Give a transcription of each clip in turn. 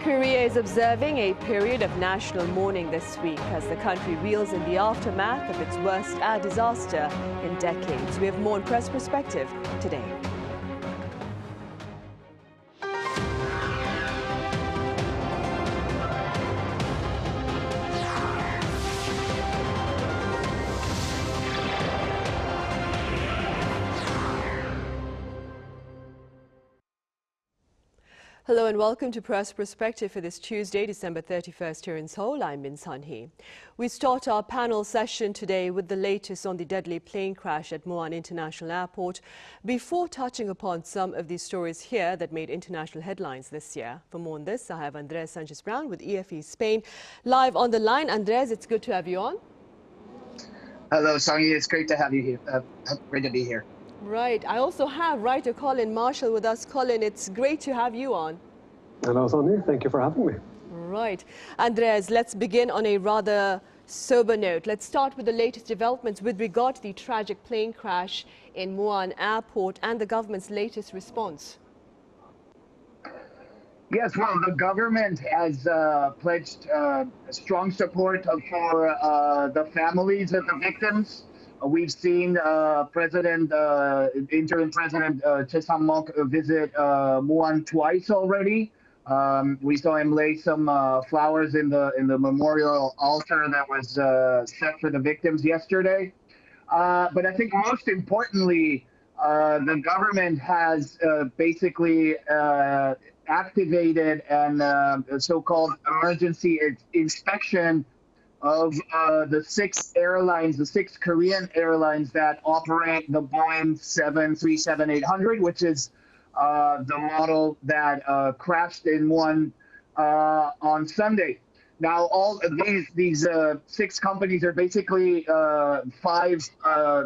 Korea is observing a period of national mourning this week as the country reels in the aftermath of its worst air disaster in decades. We have more on Press Perspective today. Hello and welcome to Press Perspective for this Tuesday, December 31st here in Seoul. I'm Min Sunhee. We start our panel session today with the latest on the deadly plane crash at Muan International Airport before touching upon some of the stories here that made international headlines this year. For more on this, I have Andres Sanchez Braun with EFE Spain live on the line. Andres, it's good to have you on. Hello, Sunhee. It's great to have you here. Great to be here. Right. I also have writer Colin Marshall with us. Colin, it's great to have you on. Hello, Sunhee. Thank you for having me. Right. Andres, let's begin on a rather sober note. Let's start with the latest developments with regard to the tragic plane crash in Muan Airport and the government's latest response. Yes, well, the government has pledged strong support for the families of the victims. We've seen interim President Jae visit Muan twice already. We saw him lay some flowers in the memorial altar that was set for the victims yesterday. But I think most importantly, the government has basically activated a so-called emergency inspection of the six Korean airlines that operate the Boeing 737-800, which is the model that crashed in Muan on Sunday. Now, all of these six companies are basically five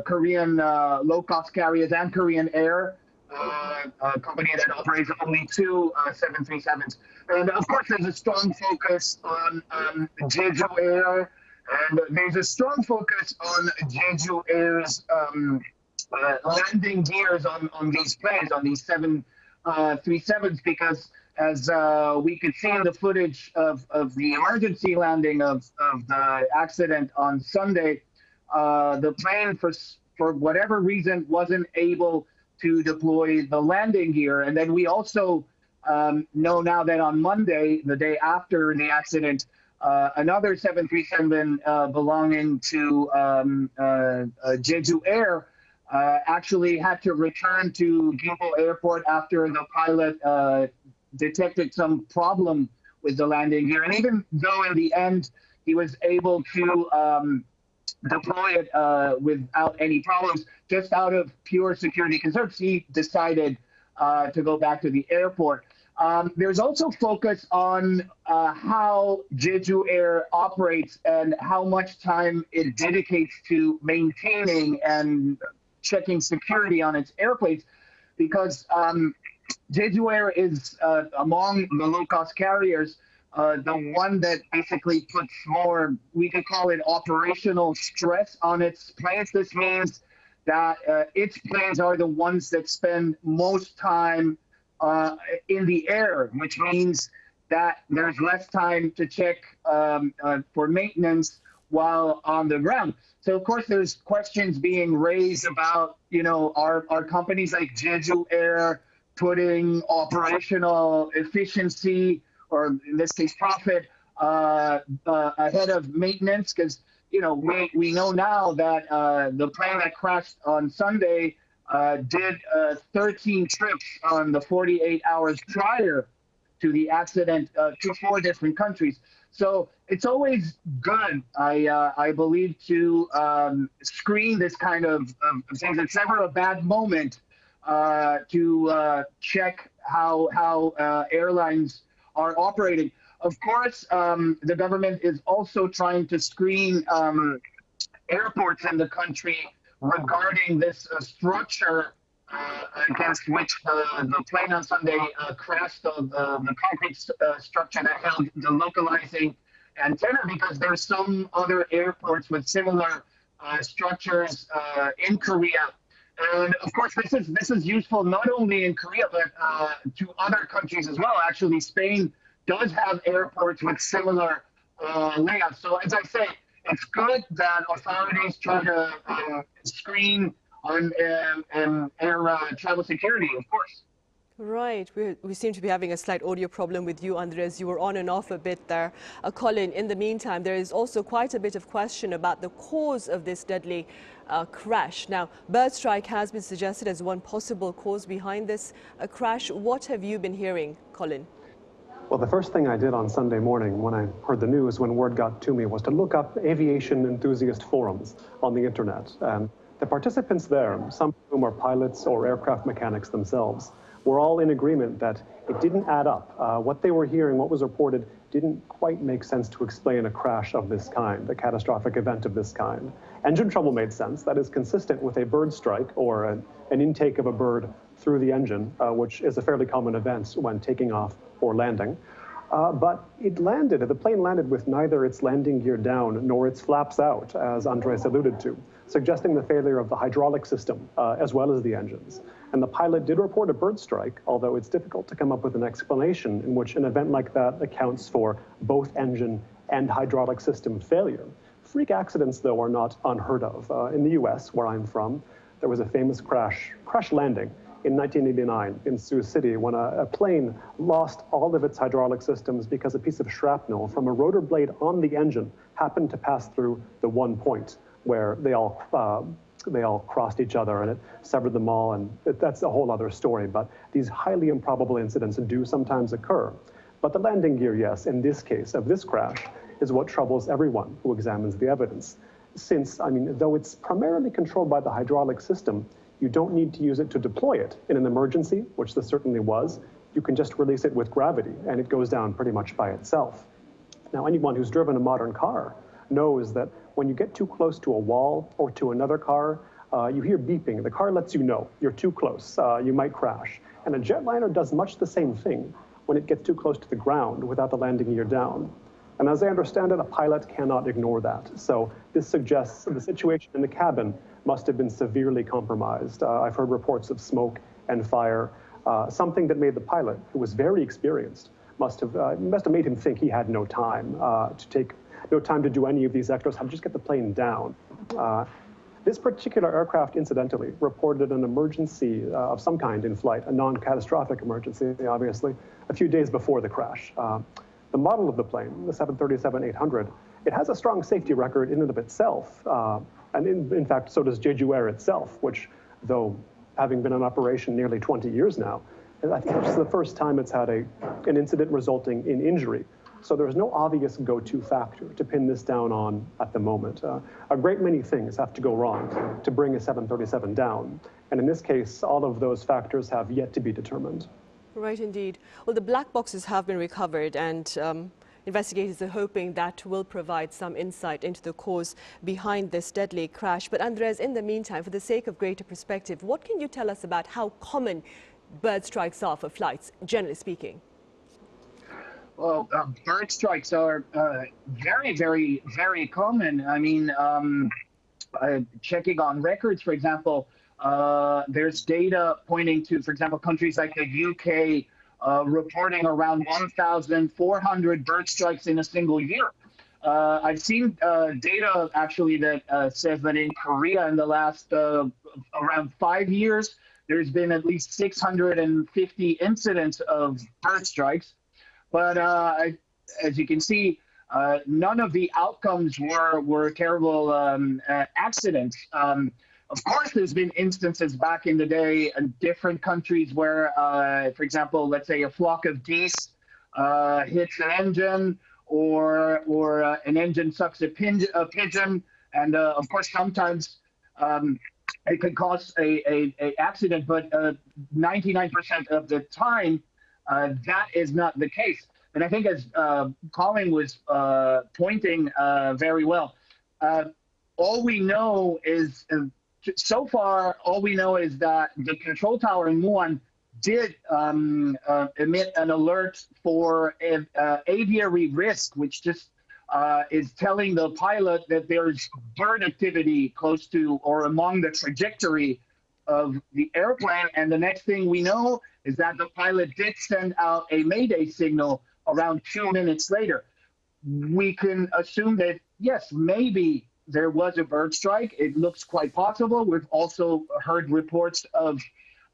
Korean low-cost carriers and Korean Air, a company that operates only two 737s. And of course, there's a strong focus on Jeju Air, and there's a strong focus on Jeju Air's landing gears on these planes, on these 737s, because as we could see in the footage of the emergency landing of the accident on Sunday, the plane, for whatever reason, wasn't able to deploy the landing gear. And then we also know now that on Monday, the day after the accident, another 737 belonging to Jeju Air actually had to return to Gimpo Airport after the pilot detected some problem with the landing gear. And even though in the end he was able to deploy it without any problems, just out of pure security concerns, he decided to go back to the airport. There's also focus on how Jeju Air operates and how much time it dedicates to maintaining and checking security on its airplanes, because Jeju Air is among the low-cost carriers, the one that basically puts more, we could call it operational stress on its planes. This means that its planes are the ones that spend most time in the air, which means that there's less time to check for maintenance while on the ground. So of course there's questions being raised about, are companies like Jeju Air putting operational efficiency, or in this case profit, ahead of maintenance? Because we know now that the plane that crashed on Sunday did 13 trips on the 48 hours prior to the accident to 4 different countries. So it's always good, I believe, to screen this kind of things. It's never a bad moment to check how airlines are operating. Of course, the government is also trying to screen airports in the country regarding this structure against which the plane on Sunday crashed, the concrete structure that held the localizing antenna, because there's some other airports with similar structures in Korea. And of course, this is useful not only in Korea, but to other countries as well. Actually, Spain does have airports with similar layouts. So as I say, it's good that authorities try to screen on air travel security, of course. Right. We seem to be having a slight audio problem with you, Andres. You were on and off a bit there. Colin, in the meantime, there is also quite a bit of question about the cause of this deadly crash. Now, bird strike has been suggested as one possible cause behind this crash. What have you been hearing, Colin? Well, the first thing I did on Sunday morning when I heard the news, when word got to me, was to look up aviation enthusiast forums on the internet. And the participants there, some of whom are pilots or aircraft mechanics themselves, were all in agreement that it didn't add up. What they were hearing, what was reported, didn't quite make sense to explain a crash of this kind, a catastrophic event of this kind. Engine trouble made sense. That is consistent with a bird strike or an intake of a bird through the engine, which is a fairly common event when taking off or landing. But the plane landed with neither its landing gear down nor its flaps out, as Andres alluded to, suggesting the failure of the hydraulic system as well as the engines. And the pilot did report a bird strike, although it's difficult to come up with an explanation in which an event like that accounts for both engine and hydraulic system failure. Freak accidents, though, are not unheard of. In the US, where I'm from, there was a famous crash landing in 1989 in Sioux City when a plane lost all of its hydraulic systems because a piece of shrapnel from a rotor blade on the engine happened to pass through the one point where they all crossed each other and it severed them all, and that's a whole other story. But these highly improbable incidents do sometimes occur. But the landing gear, yes, in this case of this crash, is what troubles everyone who examines the evidence. Since, though it's primarily controlled by the hydraulic system, you don't need to use it to deploy it in an emergency, which this certainly was. You can just release it with gravity, and it goes down pretty much by itself. Now, anyone who's driven a modern car knows that when you get too close to a wall or to another car, you hear beeping. The car lets you know you're too close, you might crash. And a jetliner does much the same thing when it gets too close to the ground without the landing gear down. And as I understand it, a pilot cannot ignore that. So this suggests the situation in the cabin must have been severely compromised. I've heard reports of smoke and fire, something that made the pilot, who was very experienced, must have made him think he had no time to do any of these extras, have to just get the plane down. This particular aircraft, incidentally, reported an emergency of some kind in flight, a non-catastrophic emergency, obviously, a few days before the crash. The model of the plane, the 737-800, it has a strong safety record in and of itself. And in fact, so does Jeju Air itself, which, though having been in operation nearly 20 years now, I think this is the first time it's had an incident resulting in injury. So there's no obvious go-to factor to pin this down on at the moment. A great many things have to go wrong to bring a 737 down. And in this case, all of those factors have yet to be determined. Right, indeed. Well, the black boxes have been recovered, and investigators are hoping that will provide some insight into the cause behind this deadly crash. But Andres, in the meantime, for the sake of greater perspective, what can you tell us about how common bird strikes are for flights, generally speaking? Well, bird strikes are very, very, very common. Checking on records, for example, there's data pointing to, for example, countries like the UK reporting around 1,400 bird strikes in a single year. I've seen data actually that says that in Korea in the last around 5 years, there's been at least 650 incidents of bird strikes. But as you can see, none of the outcomes were terrible accidents. Of course, there's been instances back in the day in different countries where, for example, let's say a flock of geese hits an engine, or an engine sucks a pigeon, and of course sometimes it could cause a accident. But 99% of the time, that is not the case. And I think, as Colin was pointing very well, all we know is, so far, all we know is that the control tower in Muan did emit an alert for aviary risk, which just is telling the pilot that there's bird activity close to or along the trajectory of the airplane. And the next thing we know is that the pilot did send out a mayday signal around 2 minutes later. We can assume that, yes, maybe there was a bird strike. It looks quite possible. We've also heard reports of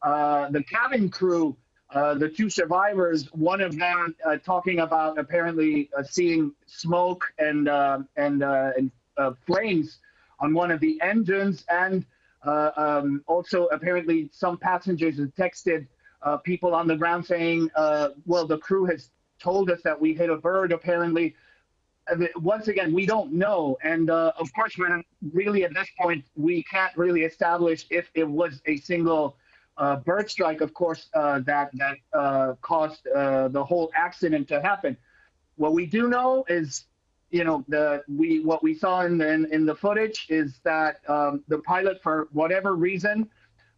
the cabin crew, the two survivors, one of them talking about apparently seeing smoke and flames on one of the engines, and also apparently some passengers have texted people on the ground saying, well, the crew has told us that we hit a bird, apparently. Once again, we don't know. And of course, we're really at this point, we can't really establish if it was a single bird strike, of course, that caused the whole accident to happen. What we do know is, what we saw in the footage is that the pilot, for whatever reason,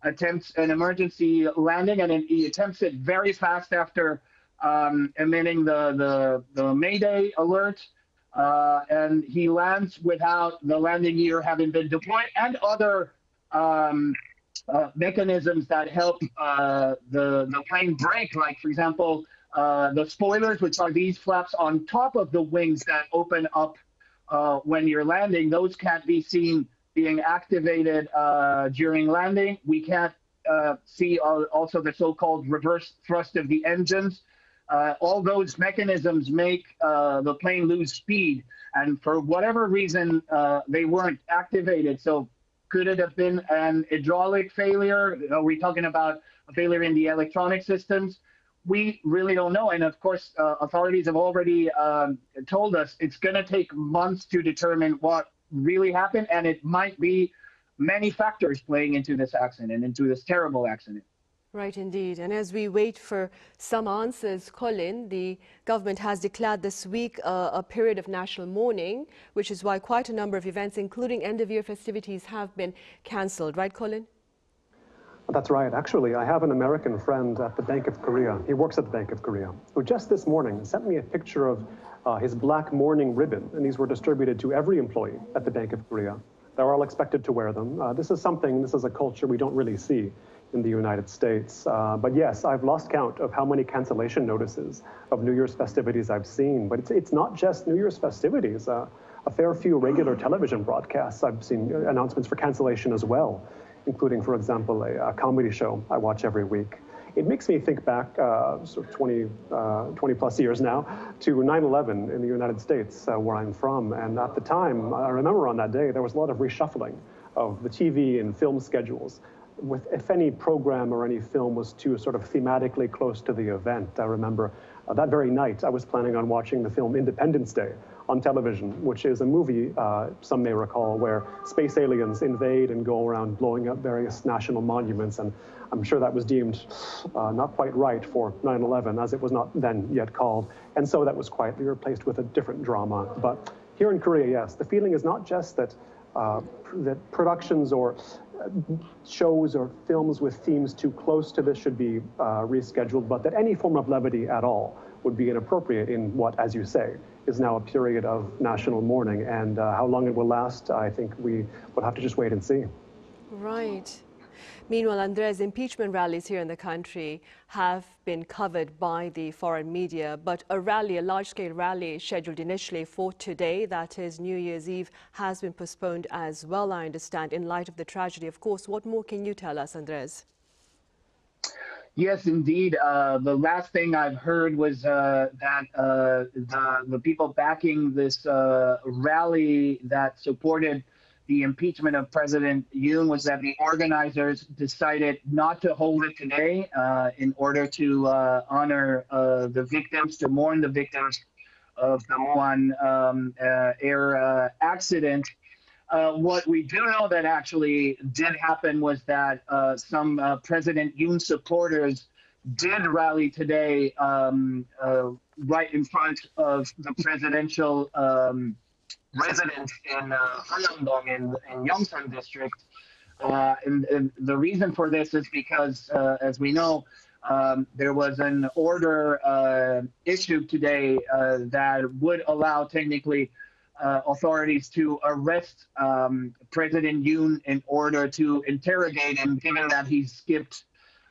attempts an emergency landing, and he attempts it very fast after emitting the Mayday alert. And he lands without the landing gear having been deployed and other mechanisms that help the plane brake, like, for example, the spoilers, which are these flaps on top of the wings that open up when you're landing. Those can't be seen being activated during landing. We can't see also the so-called reverse thrust of the engines. All those mechanisms make the plane lose speed, and for whatever reason, they weren't activated. So could it have been an hydraulic failure? Are we talking about a failure in the electronic systems? We really don't know. And of course, authorities have already told us it's going to take months to determine what really happened, and it might be many factors playing into this accident, into this terrible accident. Right, indeed. And as we wait for some answers, Colin, the government has declared this week a period of national mourning, which is why quite a number of events, including end-of-year festivities, have been cancelled. Right, Colin? That's right. Actually, I have an American friend at the Bank of Korea. He works at the Bank of Korea, who just this morning sent me a picture of his black mourning ribbon, and these were distributed to every employee at the Bank of Korea. They're all expected to wear them. This is a culture we don't really see in the United States. But yes, I've lost count of how many cancellation notices of New Year's festivities I've seen. But it's not just New Year's festivities. A fair few regular television broadcasts, I've seen announcements for cancellation as well, including, for example, a comedy show I watch every week. It makes me think back sort of 20 plus years now to 9/11 in the United States, where I'm from. And at the time, I remember on that day, there was a lot of reshuffling of the TV and film schedules. If any program or any film was too sort of thematically close to the event. I remember that very night I was planning on watching the film Independence Day on television, which is a movie, some may recall, where space aliens invade and go around blowing up various national monuments. And I'm sure that was deemed not quite right for 9/11, as it was not then yet called. And so that was quietly replaced with a different drama. But here in Korea, yes, the feeling is not just that that productions or shows or films with themes too close to this should be rescheduled, but that any form of levity at all would be inappropriate in what, as you say, is now a period of national mourning. And how long it will last, I think we will have to just wait and see. Right. Meanwhile, Andres, impeachment rallies here in the country have been covered by the foreign media, but a large-scale rally scheduled initially for today, that is New Year's Eve, has been postponed as well, I understand, in light of the tragedy. Of course, what more can you tell us, Andres? Yes, indeed. The last thing I've heard was that the people backing this rally that supported the impeachment of President Yoon was that the organizers decided not to hold it today in order to honor the victims, to mourn the victims of the Muan air accident. What we do know that actually did happen was that some President Yoon supporters did rally today right in front of the presidential residence in Hanamdong in Yeongsan district. And the reason for this is because, as we know, there was an order issued today that would allow technically authorities to arrest President Yoon in order to interrogate him, given that he skipped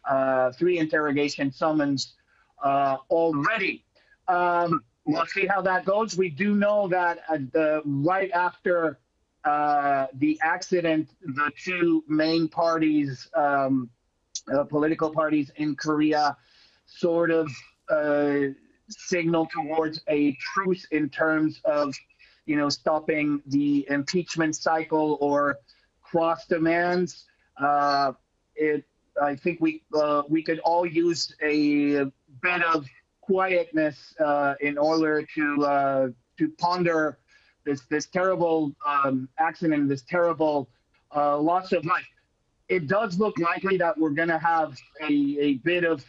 3 interrogation summons already. We'll see how that goes. We do know that right after the accident, the two main parties, political parties in Korea, sort of signal towards a truce in terms of, stopping the impeachment cycle or cross demands. I think we could all use a bit of quietness in order to ponder this terrible accident, this terrible loss of life. It does look likely that we're going to have a bit of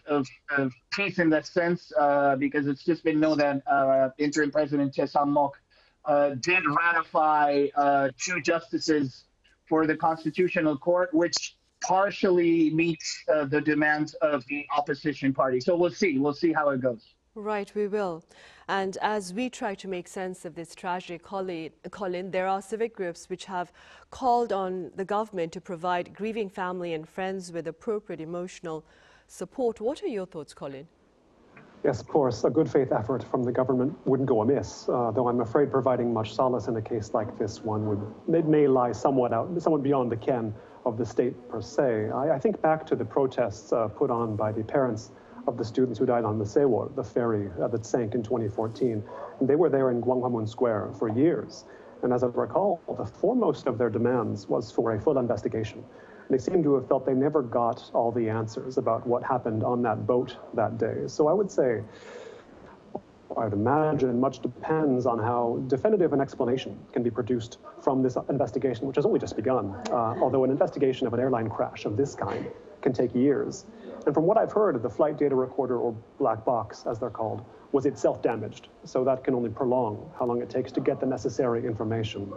peace in that sense, because it's just been known that interim President Jae-sang-mok did ratify two justices for the Constitutional Court, which partially meets the demands of the opposition party. So we'll see. We'll see how it goes. Right, we will. And as we try to make sense of this tragedy, Colin, there are civic groups which have called on the government to provide grieving family and friends with appropriate emotional support. What are your thoughts, Colin? Yes, of course, a good faith effort from the government wouldn't go amiss, though I'm afraid providing much solace in a case like this one may lie somewhat beyond the ken of the state per se. I think back to the protests put on by the parents of the students who died on the Seoul, the ferry that sank in 2014. And they were there in Gwanghwamun Square for years. And as I recall, the foremost of their demands was for a full investigation. And they seem to have felt they never got all the answers about what happened on that boat that day. So I would say, I'd imagine much depends on how definitive an explanation can be produced from this investigation, which has only just begun, although an investigation of an airline crash of this kind can take years. And from what I've heard, the flight data recorder, or black box, as they're called, was itself damaged. So that can only prolong how long it takes to get the necessary information.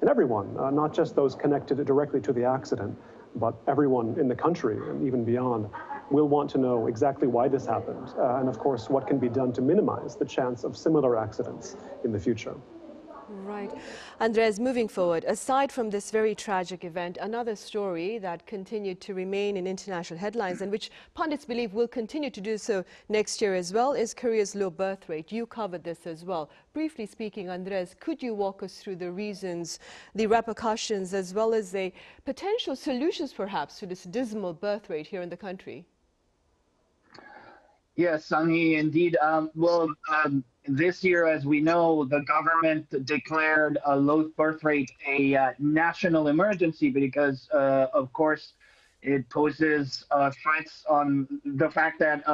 And everyone, not just those connected directly to the accident, but everyone in the country and even beyond, will want to know exactly why this happened. And of course, what can be done to minimize the chance of similar accidents in the future. Right. Andres, moving forward, aside from this very tragic event, another story that continued to remain in international headlines and which pundits believe will continue to do so next year as well is Korea's low birth rate. You covered this as well. Briefly speaking, Andres, could you walk us through the reasons, the repercussions, as well as the potential solutions perhaps to this dismal birth rate here in the country? Yes, Sunhee, indeed. This year, as we know, the government declared a low birth rate a national emergency because, of course, it poses threats on the fact that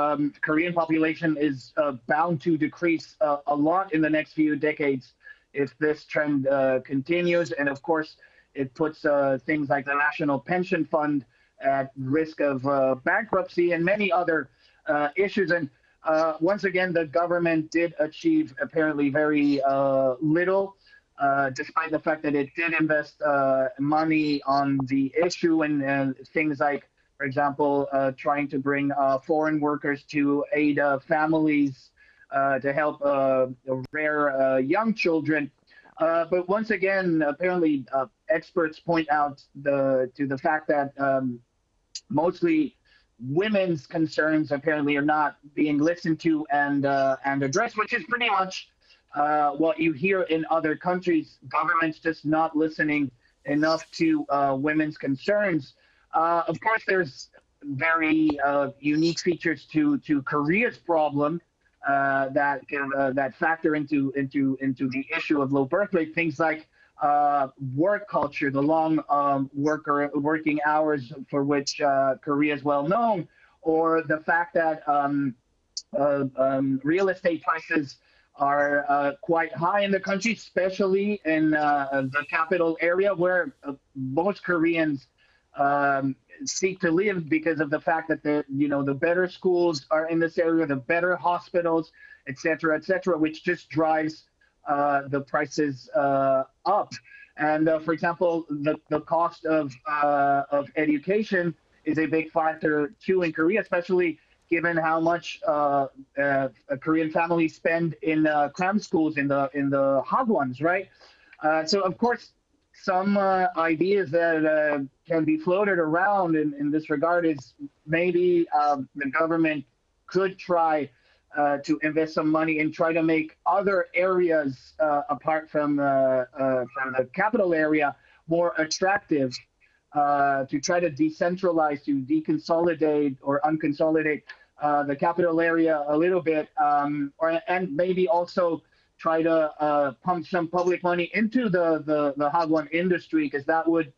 Korean population is bound to decrease a lot in the next few decades if this trend continues. And of course, it puts things like the National Pension Fund at risk of bankruptcy and many other issues. And once again, the government did achieve apparently very little, despite the fact that it did invest money on the issue and things like, for example, trying to bring foreign workers to aid families to help rare young children. But once again, apparently, experts point out to the fact that mostly women's concerns apparently are not being listened to and addressed, which is pretty much what you hear in other countries. Governments just not listening enough to women's concerns. Of course, there's very unique features to Korea's problem that factor into the issue of low birth rate. Things like work culture, the long working hours for which Korea is well known, or the fact that real estate prices are quite high in the country, especially in the capital area where most Koreans seek to live because of the fact that the better schools are in this area, the better hospitals, et cetera, which just drives the prices up. And for example, the cost of education is a big factor too in Korea, especially given how much Korean families spend in cram schools, in the hagwons, right? So of course, some ideas that can be floated around in this regard is maybe the government could try to invest some money and try to make other areas apart from the capital area more attractive, to try to decentralize, to deconsolidate or unconsolidate the capital area a little bit, and maybe also try to pump some public money into the hagwon industry, because that would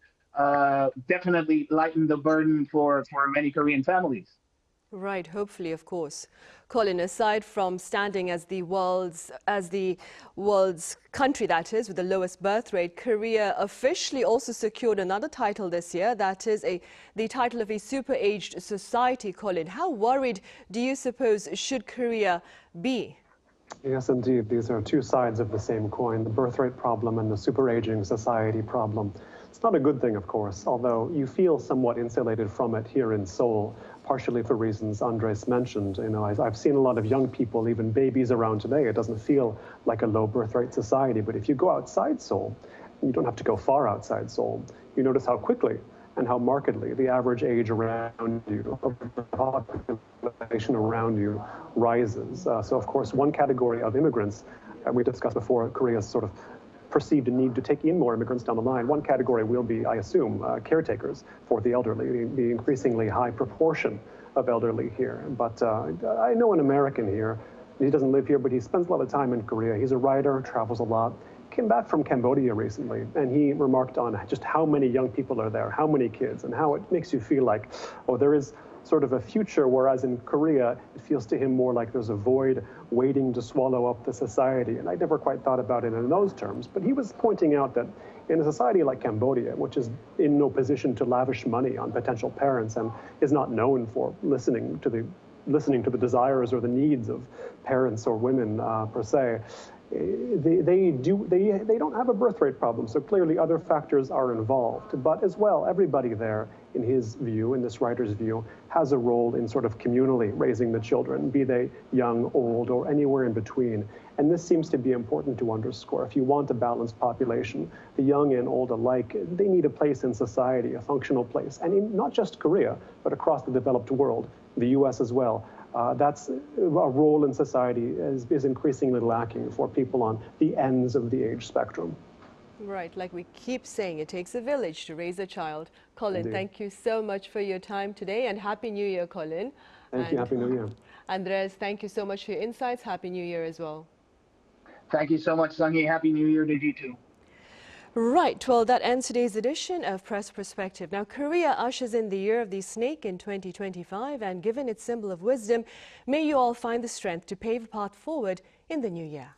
definitely lighten the burden for many Korean families. Right, hopefully, of course. Colin, aside from standing as the world's country, that is, with the lowest birth rate, Korea officially also secured another title this year, that is the title of a super-aged society. Colin, how worried do you suppose should Korea be? Yes, indeed. These are two sides of the same coin, the birth rate problem and the super-aging society problem. It's not a good thing, of course, although you feel somewhat insulated from it here in Seoul, partially for reasons Andres mentioned. You know, I've seen a lot of young people, even babies around today. It doesn't feel like a low birth rate society, but if you go outside Seoul, and you don't have to go far outside Seoul, you notice how quickly and how markedly the average age around you, of the population around you, rises. So, of course, one category of immigrants, we discussed before, Korea's sort of perceived need to take in more immigrants down the line. One category will be, I assume, caretakers for the elderly, the increasingly high proportion of elderly here. But I know an American here. He doesn't live here, but he spends a lot of time in Korea. He's a writer, travels a lot. Came back from Cambodia recently, and he remarked on just how many young people are there, how many kids, and how it makes you feel like, oh, there is sort of a future, whereas in Korea, it feels to him more like there's a void waiting to swallow up the society. And I never quite thought about it in those terms, but he was pointing out that in a society like Cambodia, which is in no position to lavish money on potential parents and is not known for listening to the desires or the needs of parents or women per se, they don't have a birth rate problem, so clearly other factors are involved. But as well, everybody there, in his view, in this writer's view, has a role in sort of communally raising the children, be they young, old, or anywhere in between. And this seems to be important to underscore. If you want a balanced population, the young and old alike, they need a place in society, a functional place. And in not just Korea, but across the developed world, the US as well. That's a role in society is increasingly lacking for people on the ends of the age spectrum. Right, like we keep saying, it takes a village to raise a child. Colin, Indeed. Thank you so much for your time today, and Happy New Year, Colin. Thank you, Happy New Year. Andres, thank you so much for your insights. Happy New Year as well. Thank you so much, Sunhee. Happy New Year to you too. Right, well, that ends today's edition of Press Perspective. Now, Korea ushers in the Year of the Snake in 2025, and given its symbol of wisdom, may you all find the strength to pave a path forward in the new year.